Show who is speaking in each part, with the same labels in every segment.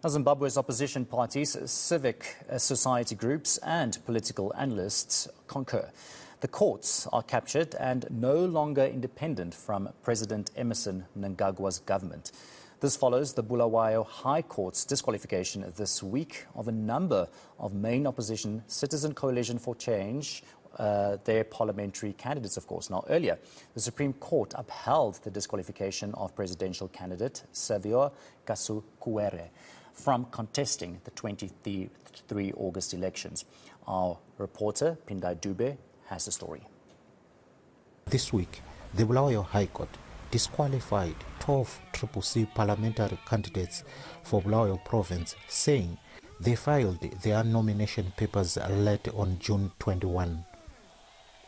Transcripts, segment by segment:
Speaker 1: Zimbabwe's opposition parties, civic society groups and political analysts concur. The courts are captured and no longer independent from President Emmerson Mnangagwa's government. This follows the Bulawayo High Court's disqualification this week of a number of main opposition Citizen Coalition for Change, their parliamentary candidates, of course. Now, earlier, the Supreme Court upheld the disqualification of presidential candidate Saviour Kasukuwere from contesting the 23 August elections. Our reporter, Pindai Dube, has the story.
Speaker 2: This week, the Bulawayo High Court disqualified 12 CCC parliamentary candidates for Bulawayo province, saying they filed their nomination papers late on June 21.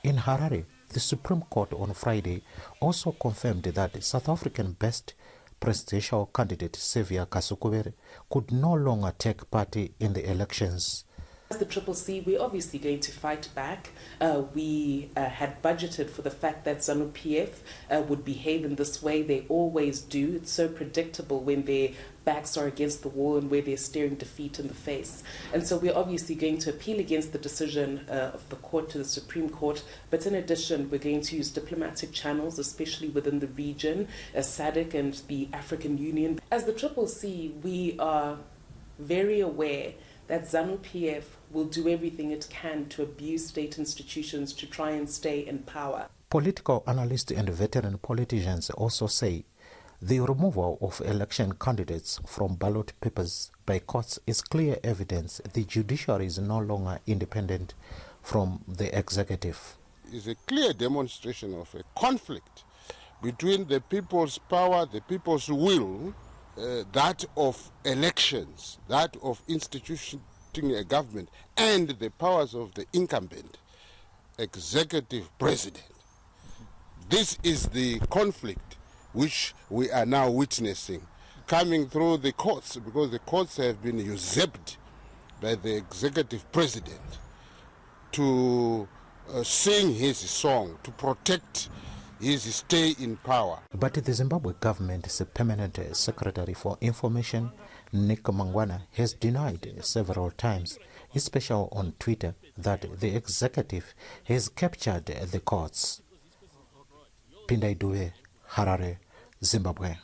Speaker 2: In Harare, the Supreme Court on Friday also confirmed that South African best presidential candidate Saviour Kasukuwere could no longer take part in the elections.
Speaker 3: As the CCC, we're obviously going to fight back. We had budgeted for the fact that ZANU-PF would behave in this way. They always do. It's so predictable when their backs are against the wall and where they're staring defeat in the face. And so we're obviously going to appeal against the decision of the court to the Supreme Court. But in addition, we're going to use diplomatic channels, especially within the region, SADC and the African Union. As the CCC, we are very aware that ZANU-PF will do everything it can to abuse state institutions to try and stay in power.
Speaker 2: Political analysts and veteran politicians also say the removal of election candidates from ballot papers by courts is clear evidence the judiciary is no longer independent from the executive.
Speaker 4: It's a clear demonstration of a conflict between the people's power, the people's will, that of elections, that of instituting a government, and the powers of the incumbent executive president. This is the conflict which we are now witnessing, coming through the courts, because the courts have been usurped by the executive president to sing his song, to protect his stay in power.
Speaker 2: But the Zimbabwe government's permanent secretary for information, Nick Mangwana, has denied several times, especially on Twitter, that the executive has captured the courts. Pindai Dube, Harare, Zimbabwe.